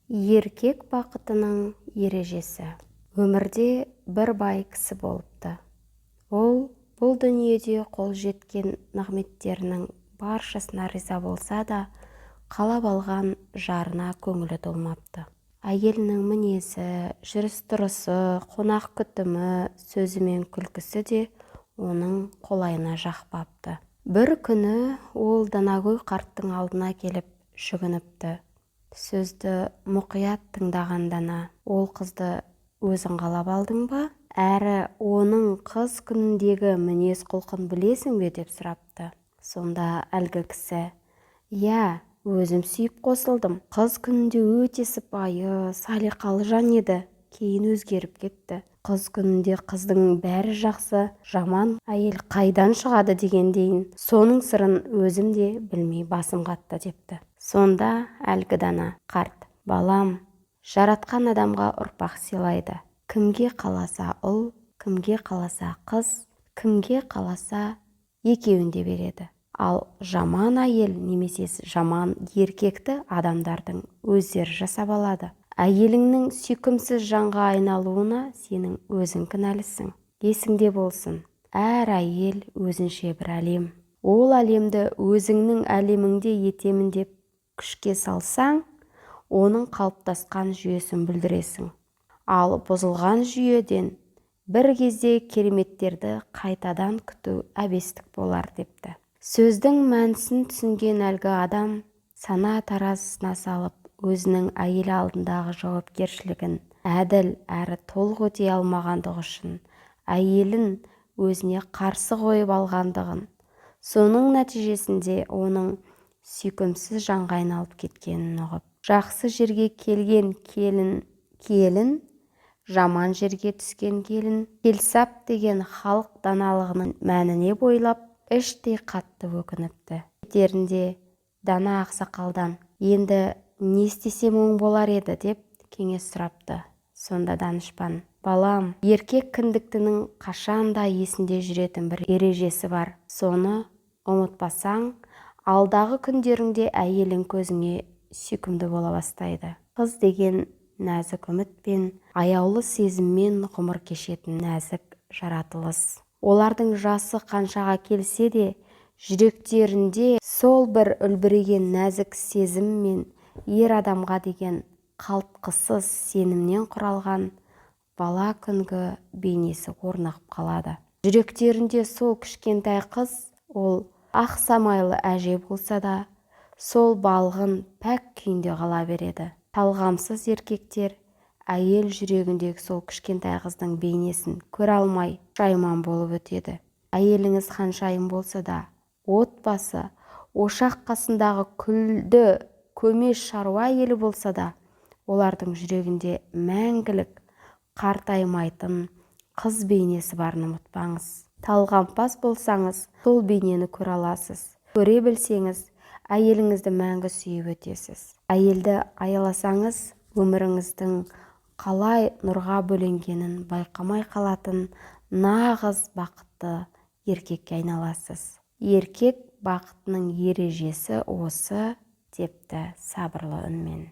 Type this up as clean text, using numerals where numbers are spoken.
Еркек бақытының ережесі. Өмірде бір бай кісі болыпты. Ол бұл дүниеде қол жеткен нығметтерінің баршасына риза болса да, қалап алған жарына көңілі толмапты. Әйелінің мінезі, жүріс-тұрысы, қонақ күтімі, сөзі мен күлкісі де оның қолайына жақпапты. Бір күні ол Данагөй қарттың алдына келіп жүгініпті. Сөзді мұқият тыңдаған Дана: "Ол қызды өзің қалап алдың ба? Әрі оның қыз күніндегі мінез құлқын білесің бе?" деп сұрапты. Сонда әлгі кісі: "Иә, өзім сүйіп қосылдым. Қыз күнінде өте сыпайы, салиқалы жан еді. Кейін өзгеріп кетті. Қыз күнінде қыздың бәрі жақсы, жаман әйел қайдан шығады дегендейін. Соның сырын өзім де білмей басым қатты" депті. Сонда әлгі Дана қарт: "Балам, жаратқан адамға ұрпақ сыйлайды. Кімге қаласа ұл, кімге қаласа қыз, кімге қаласа екеуін де береді. Ал жаман әйел немесе жаман еркекті адамдардың өздері жасап алады. Әйеліңнің сүйкімсіз жанға айналуына сенің өзің кінәлісің. Есіңде болсын, әр әйел өзінше бір әлем. Ол әлемді өзіңнің әлеміңде етемін деп күшке салсаң, оның қалыптасқан жүйесін бүлдіресің. Ал бұзылған жүйеден бір кезде кереметтерді қайтадан күту әбестік болар" депті. Сөздің мәнісін түсінген әлгі адам сана таразысына салып, өзінің әйелі алдындағы жауапкершілігін әділ әрі толық өтей алмағандығы үшін әйелін өзіне қарсы қойып алғандығын, соның нәтижесінде оның сүйкімсіз жанға айналып кеткенін ұғып, жақсы жерге келген келін, жаман жерге түскен келін, келсап деген халық даналығының мәніне бойлап, іштей қатты өкініпті. Кетерінде Дана ақсақалдан: "Енді не істесем оң болар еді?" деп кеңес сұрапты. Сонда данышпан: "Балам, еркек кіндіктінің қашанда есінде жүретін бір ережесі бар. Соны ұмытпасаң, алдағы күндеріңде әйелің көзіңе сүйкімді бола бастайды. Қыз деген нәзік үмітпен, аяулы сезіммен ғұмыр кешетін нәзік жаратылыс. Олардың жасы қаншаға келсе де, жүректерінде сол бір үлбіреген нәзік сезім мен ер адамға деген қалтқысыз сенімнен құралған бала күнгі бейнесі орнығып қалады. Жүректерінде сол кішкентай қыз, ол ақ самайлы әже болса да, сол балғын пәк күйінде қала береді. Талғамсыз еркектер әйел жүрегіндегі сол кішкентай қыздың бейнесін көре алмай шайман болып өтеді. Әйеліңіз ханшайым болса да, отбасы, ошақ қасындағы күлді көмеш шаруа әйелі болса да, олардың жүрегінде мәңгілік қартаймайтын қыз бейнесі барын ұмытпаңыз. Талғампаз болсаңыз, сол бейнені көре аласыз. Көре білсеңіз, әйеліңізді мәңгі сүйіп өтесіз. Әйелді аяласаңыз, өміріңіздің қалай нұрға бөленгенін байқамай қалатын нағыз бақытты еркекке айналасыз. Еркек бақытының ережесі осы" депті сабырлы үнмен.